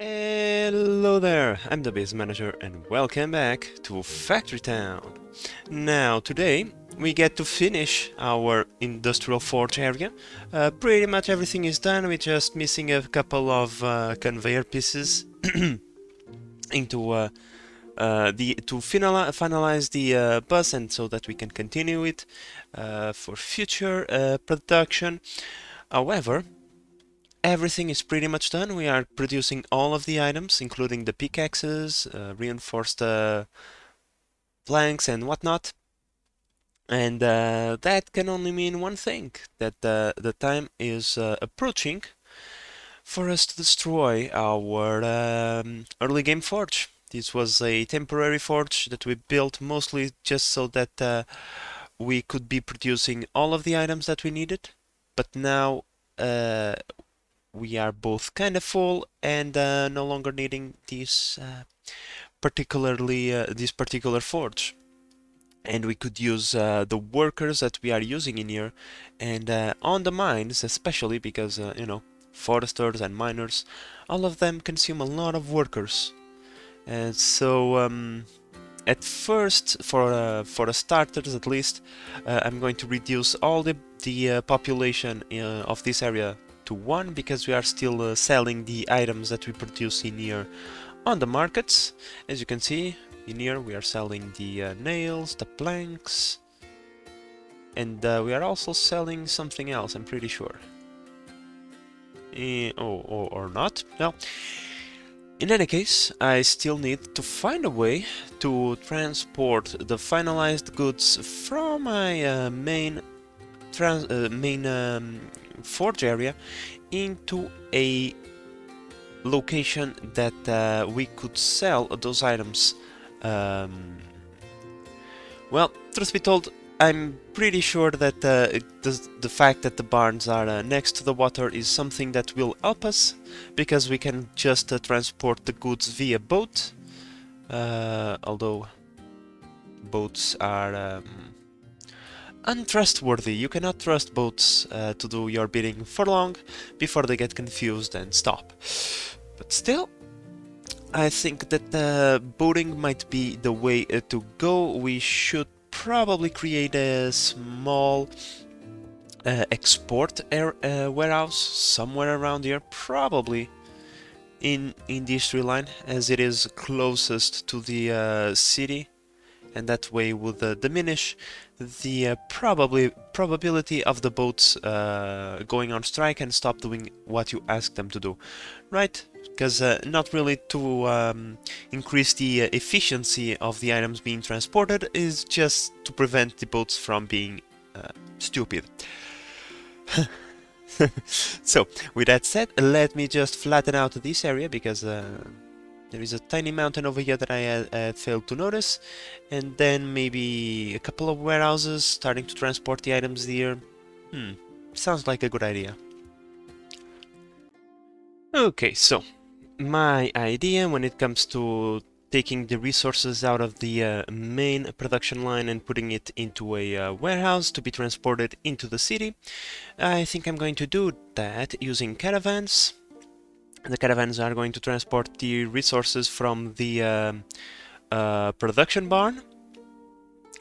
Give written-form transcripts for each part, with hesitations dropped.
Hello there, I'm the base manager and welcome back to Factory Town. Now today we get to finish our industrial forge area. Pretty much everything is done, we're just missing a couple of conveyor pieces into to finalize the bus, and so that we can continue it for future production. However, everything is pretty much done. We are producing all of the items, including the pickaxes, reinforced planks and whatnot. And that can only mean one thing, that the time is approaching for us to destroy our early game forge. This was a temporary forge that we built mostly just so that we could be producing all of the items that we needed. But now we are both kind of full and no longer needing this this particular forge, and we could use the workers that we are using in here, and on the mines especially, because you know, foresters and miners, all of them consume a lot of workers. And so at first, for the starters at least, I'm going to reduce all the population of this area to 1, because we are still selling the items that we produce in here on the markets. As you can see, in here we are selling the nails, the planks, and we are also selling something else, I'm pretty sure. Or not. Well, in any case, I still need to find a way to transport the finalized goods from my main forge area into a location that we could sell those items. Well, truth be told, I'm pretty sure that the fact that the barns are next to the water is something that will help us, because we can just transport the goods via boat, although boats are untrustworthy. You cannot trust boats to do your bidding for long before they get confused and stop. But still, I think that boating might be the way to go. We should probably create a small export warehouse somewhere around here, probably in this tree line, as it is closest to the city, and that way would diminish the probability of the boats going on strike and stop doing what you ask them to do, right? Because not really to increase the efficiency of the items being transported, is just to prevent the boats from being stupid. So, with that said, let me just flatten out this area, because there is a tiny mountain over here that I failed to notice, and then maybe a couple of warehouses starting to transport the items here. Sounds like a good idea. Okay, so my idea when it comes to taking the resources out of the main production line and putting it into a warehouse to be transported into the city, I think I'm going to do that using caravans. The caravans are going to transport the resources from the production barn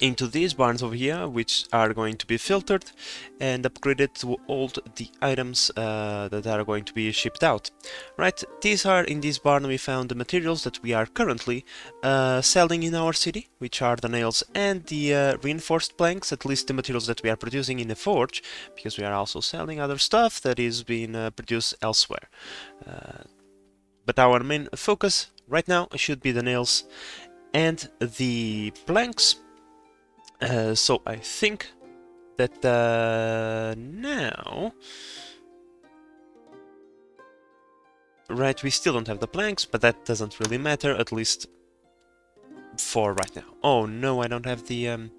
into these barns over here, which are going to be filtered and upgraded to hold the items that are going to be shipped out. Right, these are, in this barn we found the materials that we are currently selling in our city, which are the nails and the reinforced planks, at least the materials that we are producing in the forge, because we are also selling other stuff that is being produced elsewhere. But our main focus right now should be the nails and the planks. So I think that now... Right, we still don't have the planks, but that doesn't really matter, at least for right now. Oh no, I don't have the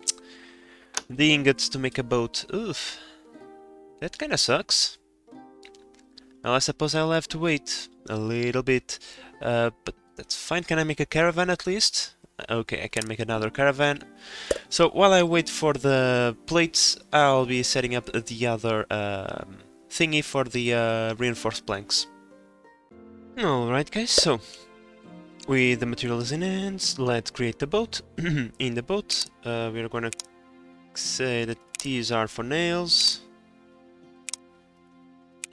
ingots to make a boat. Oof. That kinda sucks. Well, I suppose I'll have to wait a little bit, but that's fine. Can I make a caravan at least? Okay, I can make another caravan. So while I wait for the plates, I'll be setting up the other thingy for the reinforced planks. Alright guys, so with the materials in hand, let's create the boat. In the boat, we're gonna say that these are for nails,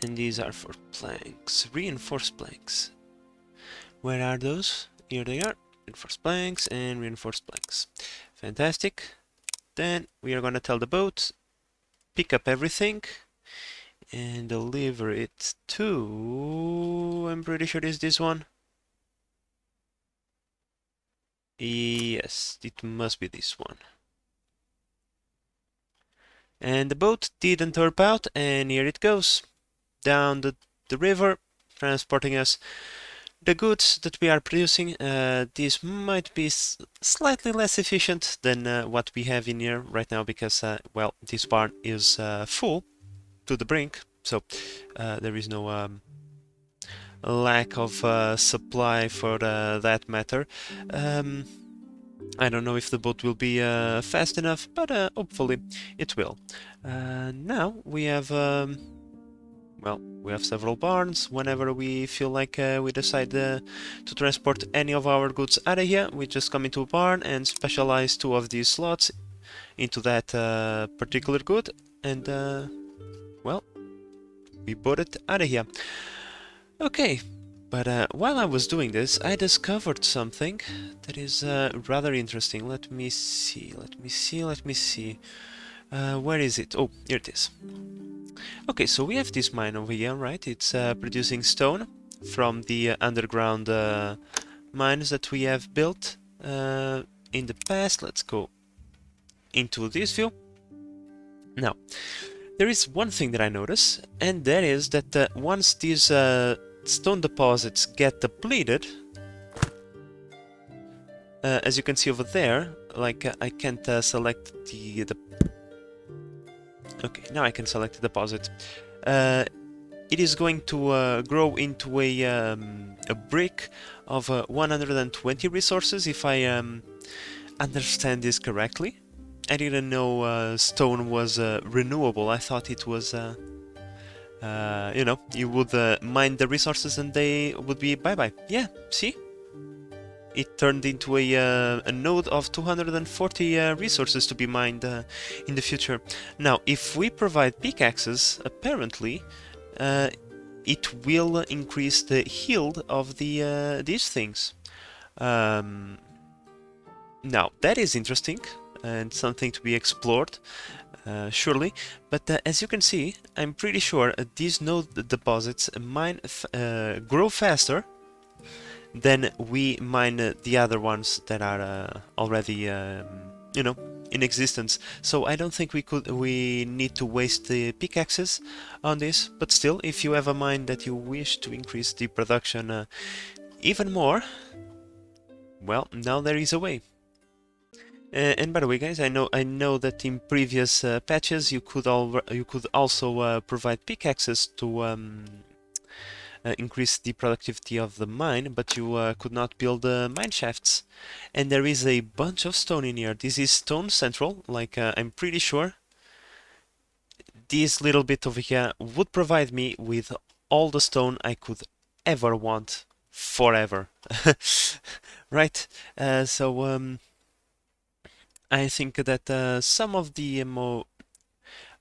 and these are for planks, reinforced planks. Where are those? Here they are, reinforced planks and reinforced planks. Fantastic. Then we are gonna tell the boat, pick up everything and deliver it to, I'm pretty sure it's this one. Yes, it must be this one. And the boat didn't turp out, and here it goes down the river, transporting us the goods that we are producing. This might be slightly less efficient than what we have in here right now, because well, this barn is full to the brink, so there is no lack of supply for that matter. I don't know if the boat will be fast enough, but hopefully it will. Now we have well, we have several barns. Whenever we feel like we decide to transport any of our goods out of here, we just come into a barn and specialize 2 of these slots into that particular good, and well, we bought it out of here. Okay, but while I was doing this, I discovered something that is rather interesting. Let me see. Where is it? Oh, here it is. Okay, so we have this mine over here, right? It's producing stone from the underground mines that we have built in the past. Let's go into this view. Now, there is one thing that I notice, and that is that once these stone deposits get depleted, as you can see over there, like I can't select the okay, now I can select the deposit. It is going to grow into a brick of 120 resources, if I understand this correctly. I didn't know stone was renewable. I thought it was, you know, you would mine the resources and they would be bye-bye. Yeah, see? It turned into a node of 240 resources to be mined in the future. Now, if we provide pickaxes, apparently, it will increase the yield of the these things. Now, that is interesting and something to be explored, surely. But as you can see, I'm pretty sure these node deposits grow faster than we mine the other ones that are already, you know, in existence. So I don't think we need to waste the pickaxes on this. But still, if you have a mine that you wish to increase the production even more, well, now there is a way. And by the way, guys, I know that in previous patches you could also provide pickaxes to increase the productivity of the mine, but you could not build mine shafts. And there is a bunch of stone in here. This is stone central. Like I'm pretty sure this little bit over here would provide me with all the stone I could ever want forever. Right? So I think that some of the how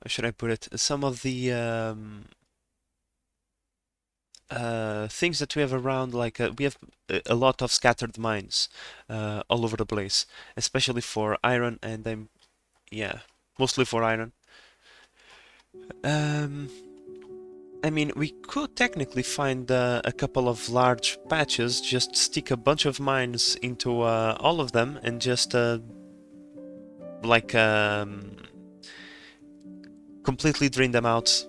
should I put it? Some of the things that we have around, like we have a lot of scattered mines all over the place, especially for iron, and yeah, mostly for iron. I mean, we could technically find a couple of large patches, just stick a bunch of mines into all of them, and just like completely drain them out,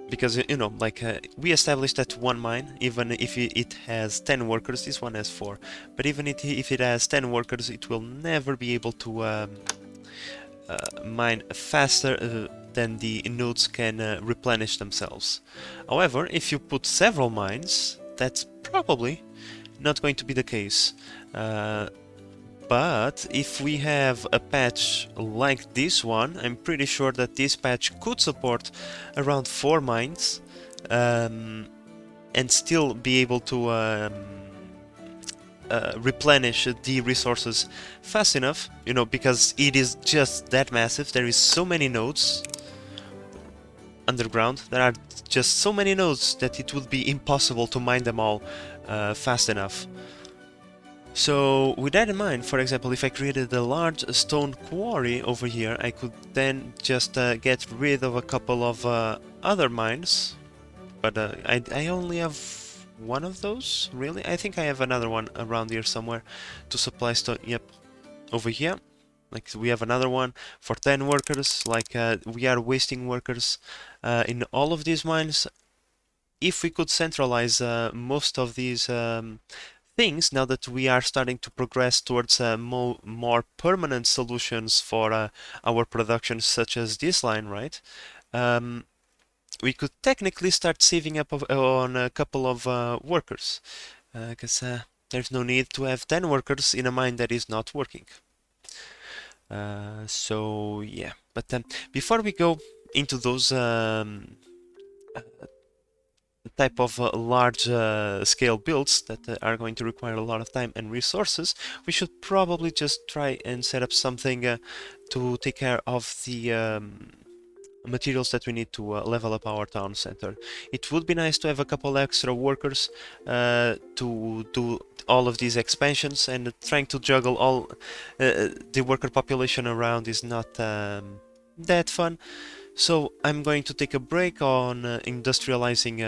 because you know, like we established that one mine, even if it has 10 workers, this one has 4, but even if it has 10 workers, it will never be able to mine faster than the nodes can replenish themselves. However, if you put several mines, that's probably not going to be the case. But if we have a patch like this one, I'm pretty sure that this patch could support around 4 mines. and still be able to replenish the resources fast enough, you know, because it is just that massive. There is so many nodes underground. There are just so many nodes that it would be impossible to mine them all fast enough. So with that in mind, for example, if I created a large stone quarry over here, I could then just get rid of a couple of other mines. But I only have one of those, really? I think I have another one around here somewhere to supply stone. Yep, over here. Like we have another one for 10 workers. Like we are wasting workers in all of these mines. If we could centralize most of these things, now that we are starting to progress towards more permanent solutions for our production, such as this line, right? We could technically start saving up on a couple of workers, because there's no need to have 10 workers in a mine that is not working. So yeah, but before we go into those type of large scale builds that are going to require a lot of time and resources, we should probably just try and set up something to take care of the materials that we need to level up our town center. It would be nice to have a couple extra workers to do all of these expansions, and trying to juggle all the worker population around is not that fun. So I'm going to take a break on industrializing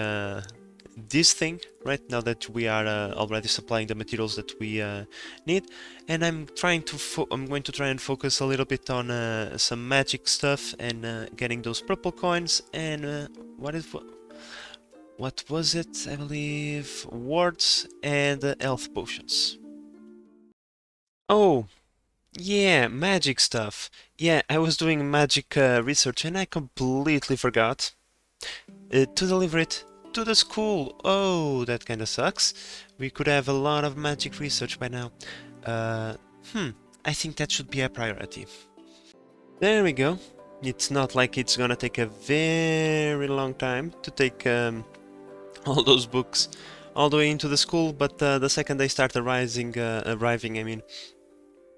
this thing, right, now that we are already supplying the materials that we need, and I'm going to try and focus a little bit on some magic stuff and getting those purple coins and what was it? I believe wards and health potions. Oh, yeah, magic stuff. Yeah, I was doing magic research and I completely forgot to deliver it to the school. Oh, that kinda sucks. We could have a lot of magic research by now. Uh, hmm, I think that should be a priority. There we go. It's not like it's gonna take a very long time to take all those books all the way into the school, but the second they start arriving, I mean,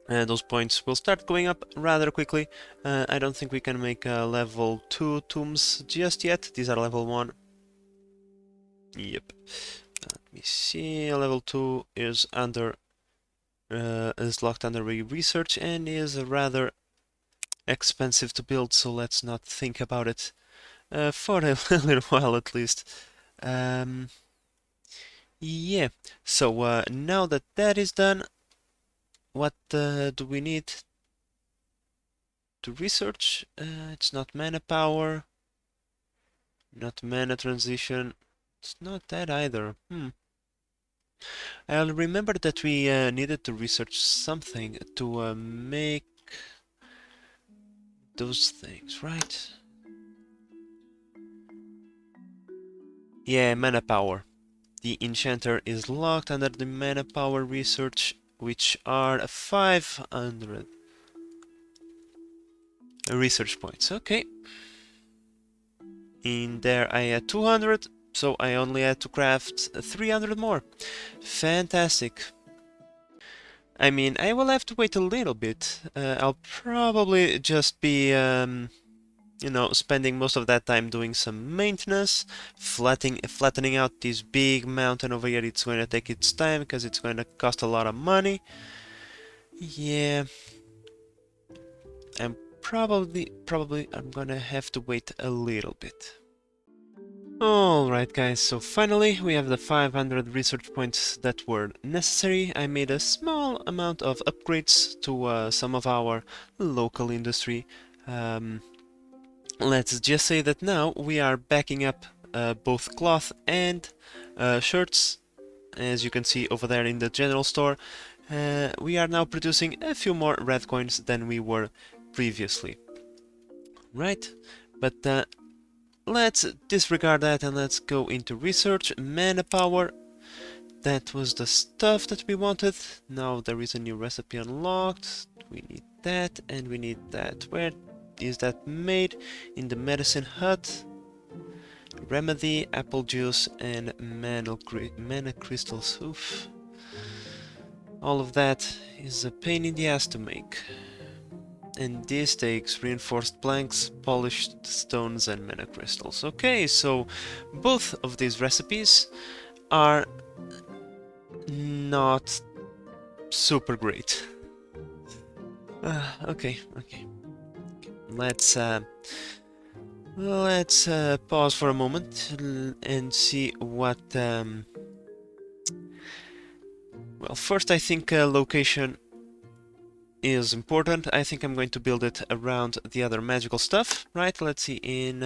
those points will start going up rather quickly. I don't think we can make level 2 tombs just yet. These are level 1. Yep. Let me see. Level 2 is locked under research and is rather expensive to build, so let's not think about it for a little while at least. Yeah. So now that that is done, what do we need to research? It's not mana power, not mana transition. It's not that either. I'll remember that we needed to research something to make those things, right? Yeah, mana power. The enchanter is locked under the mana power research, which are 500 research points. Okay. In there I had 200, so I only had to craft 300 more. Fantastic. I mean, I will have to wait a little bit. I'll probably just be, you know, spending most of that time doing some maintenance, flattening out this big mountain over here. It's going to take its time because it's going to cost a lot of money. Yeah, I'm probably I'm gonna have to wait a little bit. Alright guys, so finally we have the 500 research points that were necessary. I made a small amount of upgrades to some of our local industry. Let's just say that now we are backing up both cloth and shirts. As you can see over there in the general store, we are now producing a few more red coins than we were previously. Right, but let's disregard that and let's go into research. Mana power, that was the stuff that we wanted. Now there is a new recipe unlocked. We need that and we need that. Where is that made? In the medicine hut. remedy, apple juice, and mana crystals. Oof. All of that is a pain in the ass to make. And this takes reinforced planks, polished stones, and mana crystals. Okay, so both of these recipes are not super great. Okay. Let's pause for a moment and see what. Well, first I think location is important. I think I'm going to build it around the other magical stuff, right? Let's see, in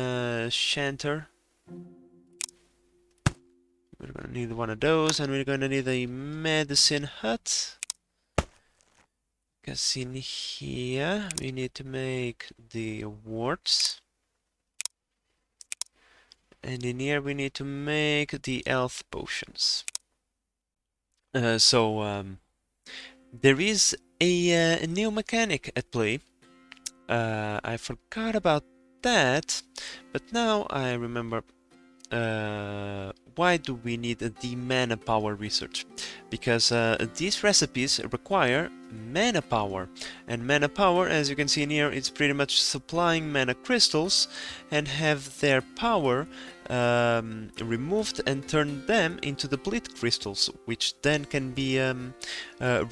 Shanter. We're gonna need one of those, and we're gonna need a medicine hut. Because in here, we need to make the warts. And in here, we need to make the health potions. There is a new mechanic at play. I forgot about that, but now I remember. Why do we need the mana power research? Because these recipes require mana power, and mana power, as you can see in here, it's pretty much supplying mana crystals and have their power removed and turn them into the bleed crystals, which then can be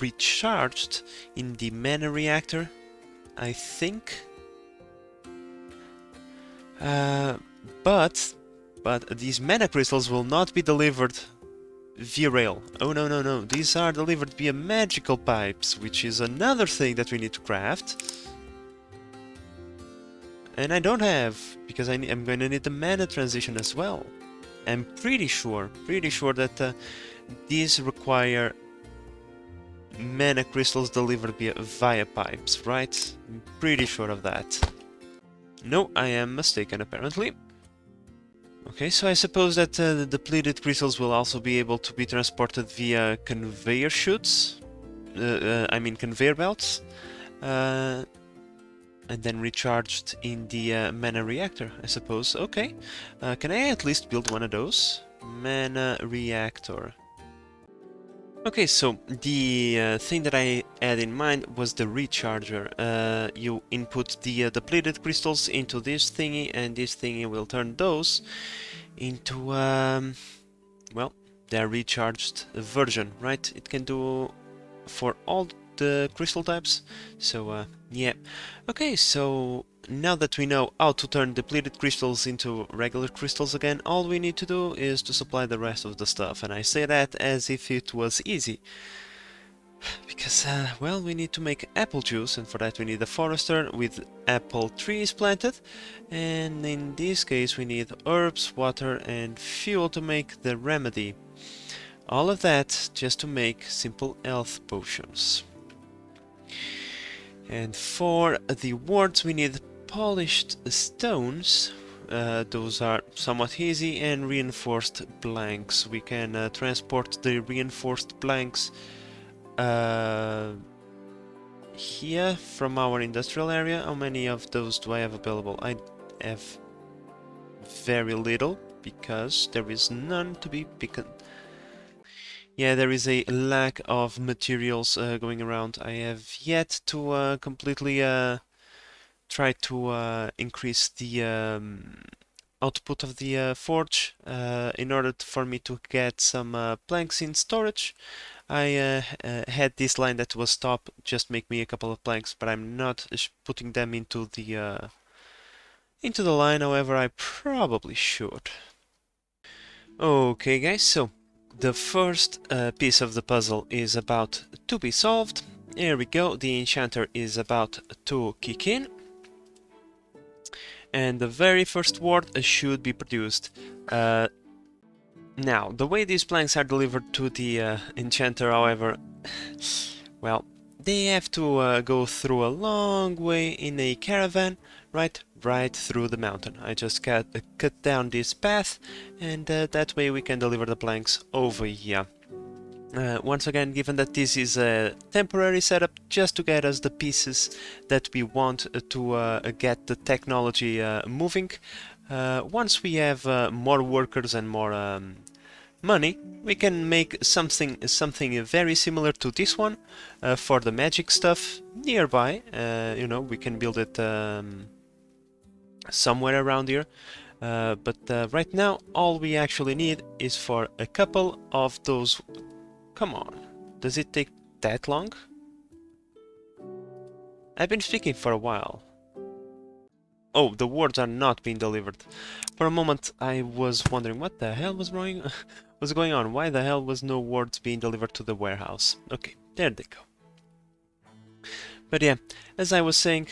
recharged in the mana reactor, I think. But these mana crystals will not be delivered via rail. Oh no, these are delivered via magical pipes, which is another thing that we need to craft. And I don't have, because I'm going to need the mana transition as well. I'm pretty sure that these require mana crystals delivered via pipes, right? I'm pretty sure of that. No, I am mistaken apparently. Okay, so I suppose that the depleted crystals will also be able to be transported via conveyor chutes, I mean conveyor belts, and then recharged in the mana reactor, I suppose. Okay, can I at least build one of those? Mana reactor. Okay, so the thing that I had in mind was the recharger. You input the depleted crystals into this thingy, and this thingy will turn those into, well, their recharged version, right? It can do for all the crystal types, so yeah. Okay, so now that we know how to turn depleted crystals into regular crystals again, all we need to do is to supply the rest of the stuff, and I say that as if it was easy. Because, well, we need to make apple juice, and for that we need a forester with apple trees planted, and in this case we need herbs, water, and fuel to make the remedy. All of that just to make simple health potions. And for the wards we need polished stones. Those are somewhat easy, and reinforced blanks. We can transport the reinforced blanks here from our industrial area. How many of those do I have available? I have very little, because there is none to be picked. Yeah, there is a lack of materials going around. I have yet to completely try to increase the output of the forge in order for me to get some planks in storage. I had this line that was stop, just make me a couple of planks, but I'm not putting them into the line. However, I probably should. Okay, guys, so the first piece of the puzzle is about to be solved. Here we go, the enchanter is about to kick in. And the very first ward should be produced. Now, the way these planks are delivered to the enchanter, however, well, they have to go through a long way in a caravan, right through the mountain. I just cut down this path, and that way we can deliver the planks over here. Once again, given that this is a temporary setup just to get us the pieces that we want to get the technology moving, Once we have more workers and more money, we can make something very similar to this one for the magic stuff nearby. You know, we can build it somewhere around here. But right now, all we actually need is for a couple of those. Come on, does it take that long? I've been speaking for a while. Oh, the words are not being delivered. For a moment, I was wondering what the hell was going on. Why the hell was no words being delivered to the warehouse? Okay, there they go. But yeah, as I was saying,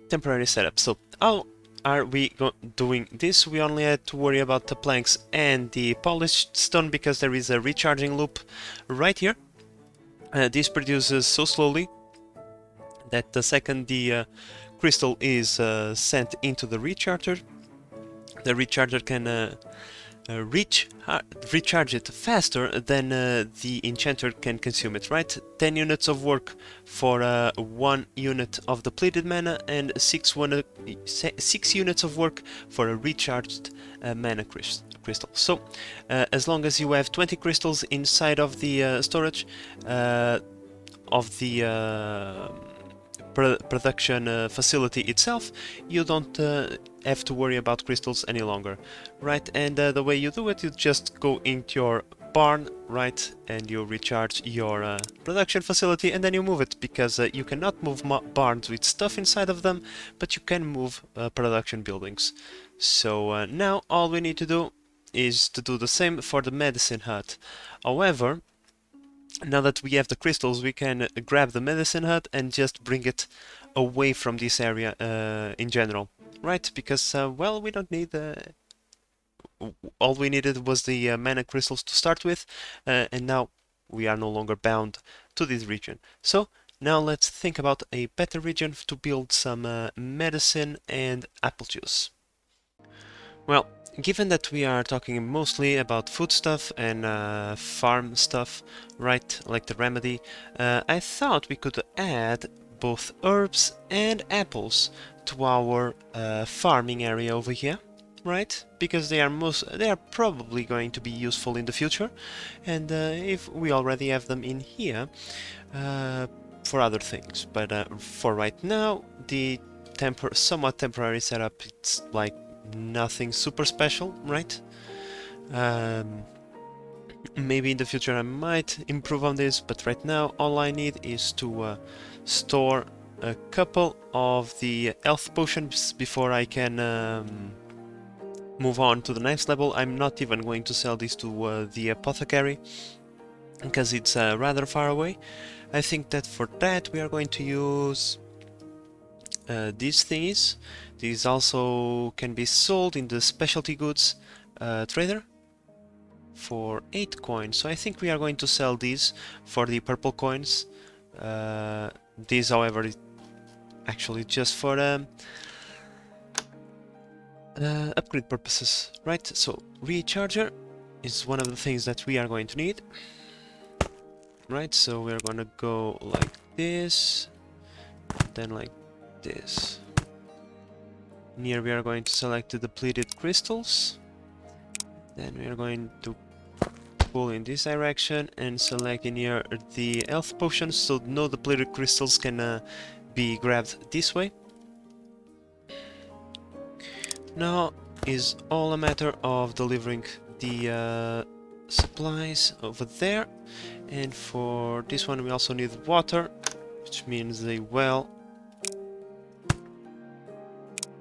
temporary setup. So how are we doing this? We only had to worry about the planks and the polished stone because there is a recharging loop right here. This produces so slowly that the second the crystal is sent into the recharger can recharge it faster than the enchanter can consume it, right? 10 units of work for 1 unit of depleted mana and 6 units of work for a recharged mana crystal. So as long as you have 20 crystals inside of the storage of the production facility itself, you don't have to worry about crystals any longer, right? And the way you do it, you just go into your barn, right, and you recharge your production facility, and then you move it, because you cannot move barns with stuff inside of them, but you can move production buildings. So now all we need to do is to do the same for the medicine hut. However, now that we have the crystals, we can grab the medicine hut and just bring it away from this area in general, right? Because, well, we don't need all we needed was the mana crystals to start with, and now we are no longer bound to this region. So now let's think about a better region to build some medicine and apple juice. Well, given that we are talking mostly about food stuff and farm stuff, right, like the remedy, I thought we could add both herbs and apples to our farming area over here, right? Because they are probably going to be useful in the future, and if we already have them in here for other things. But for right now, the somewhat temporary setup, it's like nothing super special, right? Maybe in the future I might improve on this, but right now all I need is to store a couple of the health potions before I can move on to the next level. I'm not even going to sell these to the apothecary because it's rather far away. I think that for that we are going to use these things. These also can be sold in the specialty goods trader for 8 coins. So I think we are going to sell these for the purple coins. These, however, is actually just for upgrade purposes, right? So recharger is one of the things that we are going to need, right? So we're gonna go like this, then like this. Here we are going to select the depleted crystals. Then we are going to pull in this direction and select in here the health potions, so no depleted crystals can be grabbed this way. Now is all a matter of delivering the supplies over there, and for this one we also need water, which means a well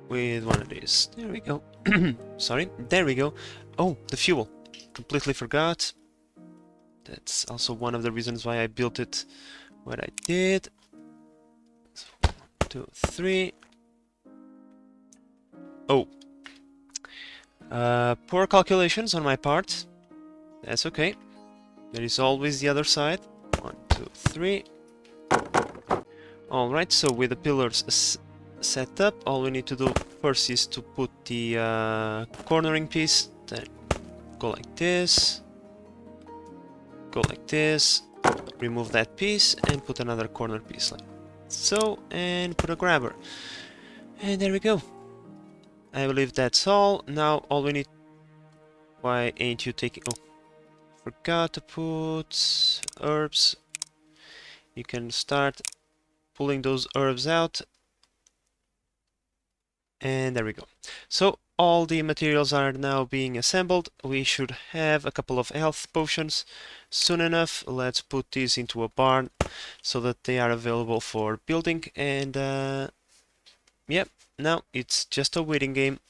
with one of these. There we go. Sorry, there we go. Oh, the fuel. Completely forgot. That's also one of the reasons why I built it what I did. So, 1, 2, 3. Oh. Poor calculations on my part. That's okay. There is always the other side. 1, 2, 3. Alright, so with the pillars set up, all we need to do first is to put the cornering piece, then go like this, go like this, remove that piece and put another corner piece like so, and put a grabber, and there we go. I believe that's all. Now all we need... Why ain't you taking... Oh, forgot to put herbs. You can start pulling those herbs out. And there we go. So all the materials are now being assembled. We should have a couple of health potions soon enough. Let's put these into a barn so that they are available for building. And yep, now it's just a waiting game.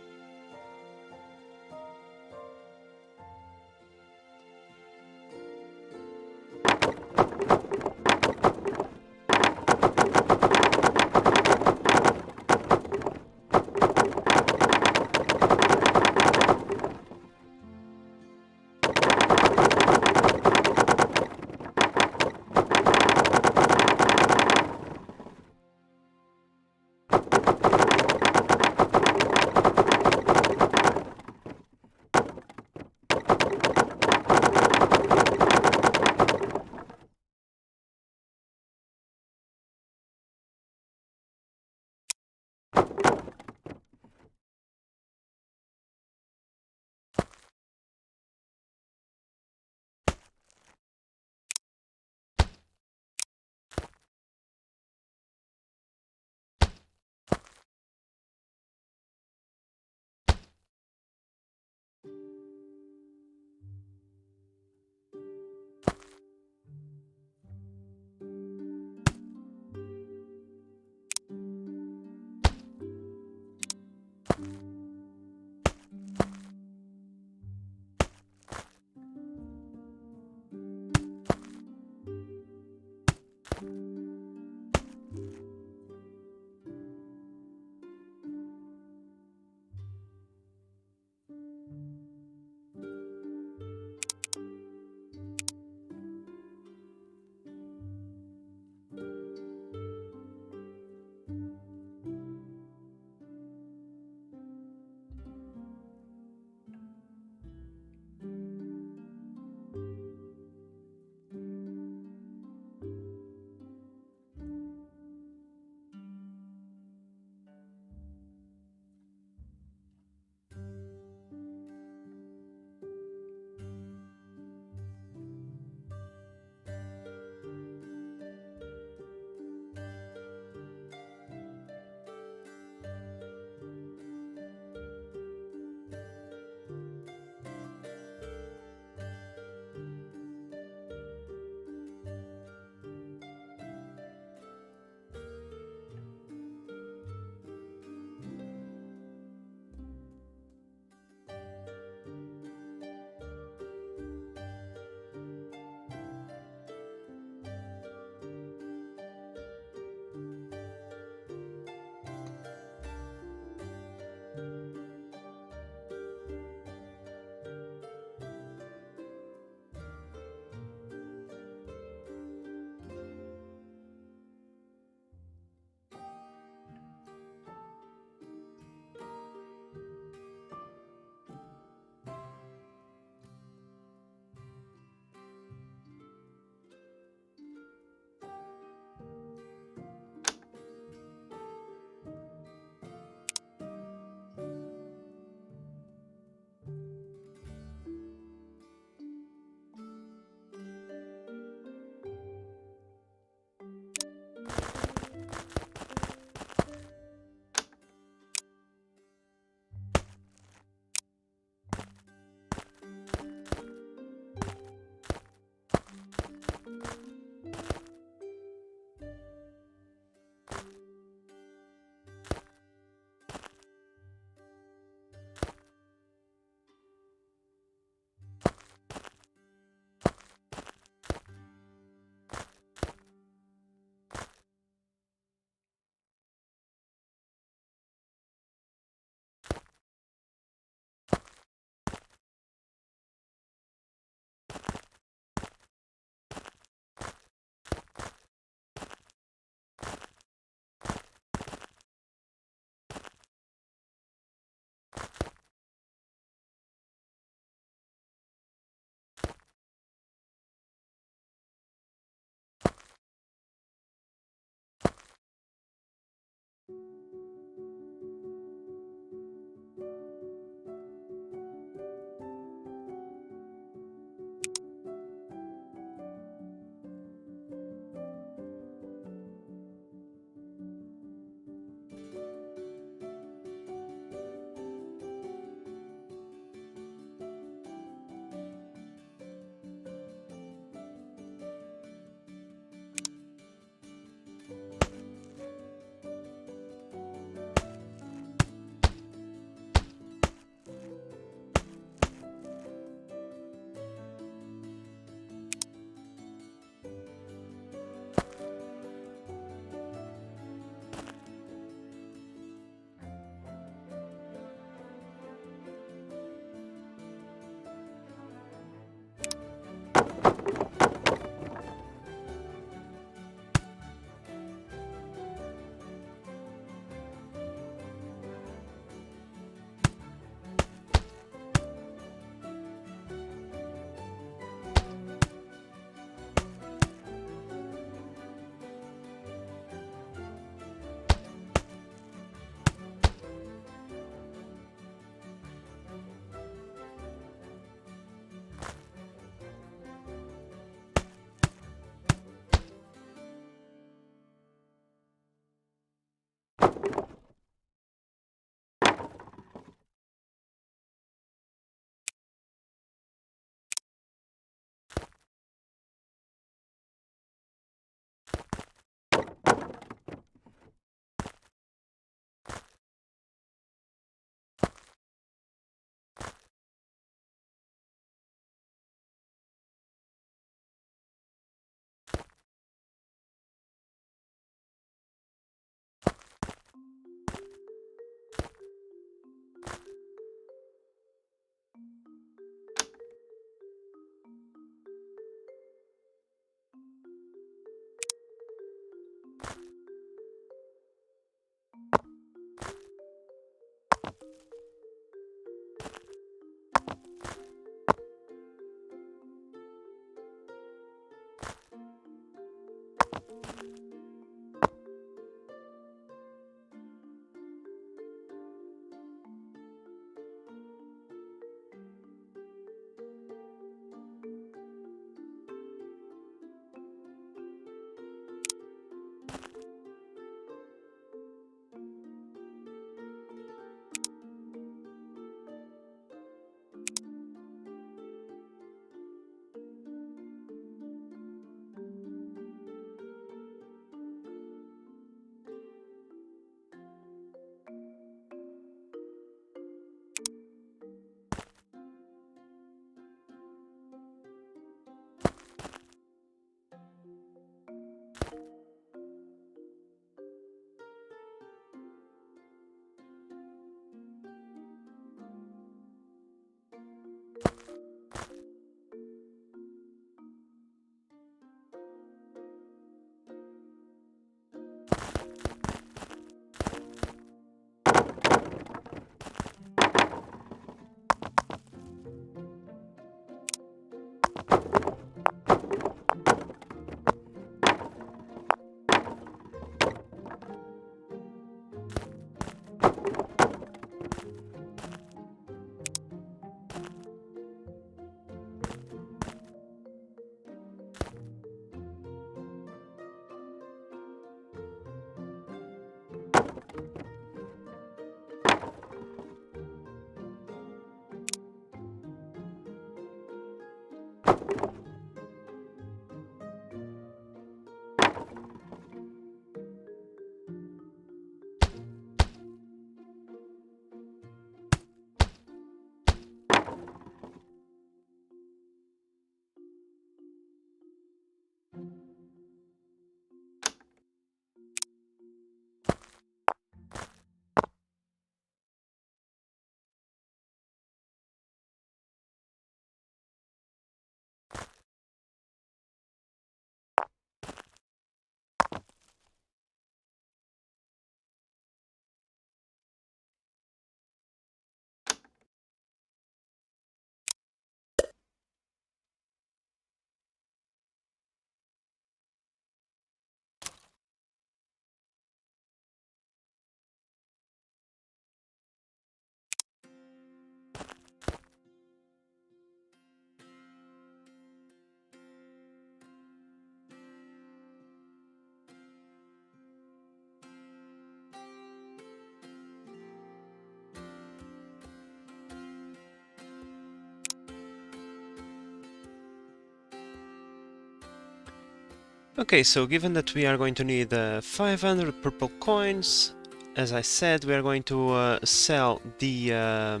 Okay, so given that we are going to need 500 purple coins, as I said, we are going to sell the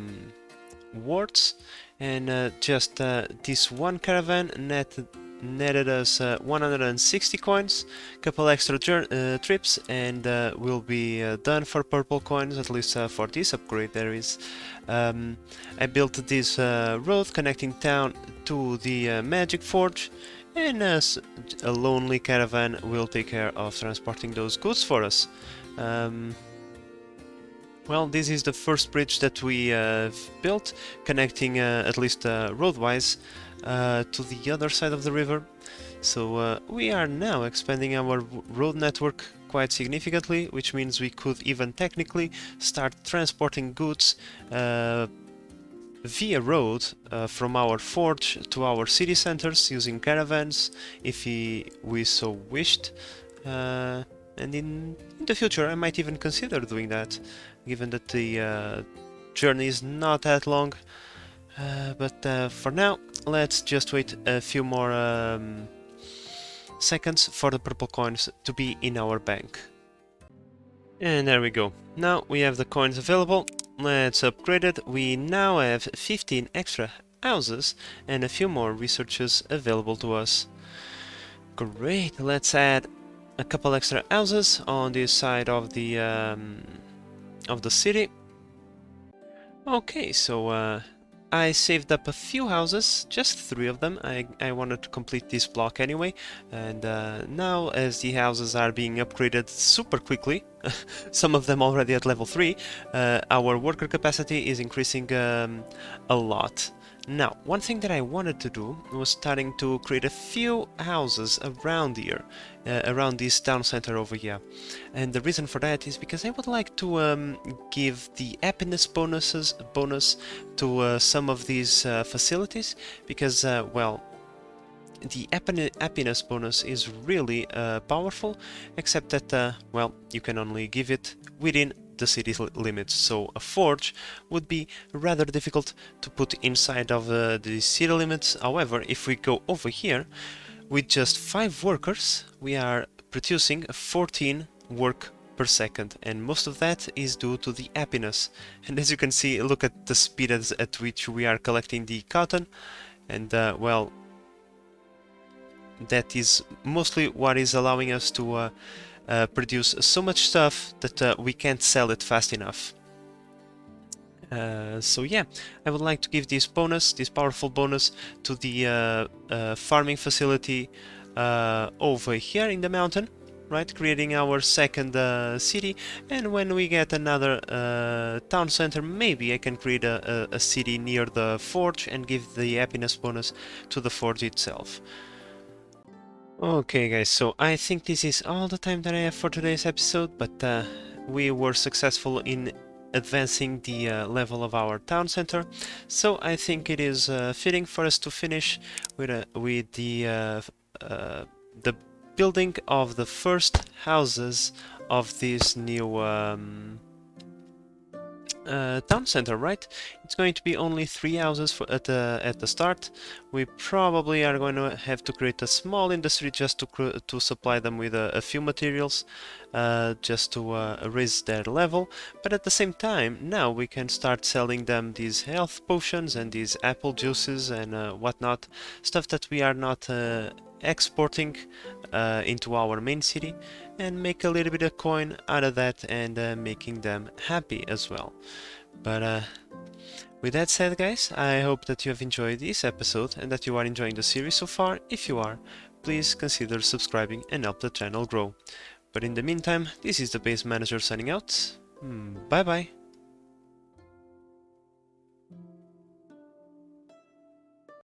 wards, and just this one caravan netted us 160 coins, couple extra trips, and we'll be done for purple coins, at least for this upgrade. There is I built this road connecting town to the magic forge, and a lonely caravan will take care of transporting those goods for us. Well, this is the first bridge that we have built, connecting, at least road-wise, to the other side of the river. So we are now expanding our road network quite significantly, which means we could even technically start transporting goods via road from our forge to our city centers using caravans, if we so wished. And in the future I might even consider doing that, given that the journey is not that long. But for now, let's just wait a few more seconds for the purple coins to be in our bank. And there we go. Now we have the coins available. Let's upgrade it. We now have 15 extra houses and a few more researches available to us. Great, let's add a couple extra houses on this side of the city. Okay, so I saved up a few houses, just 3 of them. I wanted to complete this block anyway, and now as the houses are being upgraded super quickly, some of them already at level 3, our worker capacity is increasing a lot. Now, one thing that I wanted to do was starting to create a few houses around here, around this town center over here. And the reason for that is because I would like to give the happiness bonus to some of these facilities, because, well, the happiness bonus is really powerful, except that, well, you can only give it within the city limits, so a forge would be rather difficult to put inside of the city limits. However, if we go over here, with just 5 workers, we are producing 14 work per second, and most of that is due to the happiness. And as you can see, look at the speed at which we are collecting the cotton, and well, that is mostly what is allowing us to produce so much stuff that we can't sell it fast enough. So yeah, I would like to give this bonus, this powerful bonus, to the farming facility over here in the mountain, right? Creating our second city, and when we get another town center, maybe I can create a city near the forge and give the happiness bonus to the forge itself. Okay guys, so I think this is all the time that I have for today's episode, but we were successful in advancing the level of our town center, so I think it is fitting for us to finish with the building of the first houses of this new town center, right? It's going to be only 3 houses at the start. We probably are going to have to create a small industry just to supply them with a few materials, just to raise their level. But at the same time, now we can start selling them these health potions and these apple juices and whatnot, stuff that we are not exporting into our main city, and make a little bit of coin out of that, and making them happy as well. But with that said guys, I hope that you have enjoyed this episode and that you are enjoying the series so far. If you are, please consider subscribing and help the channel grow. But in the meantime, this is the Base Manager signing out. Bye bye.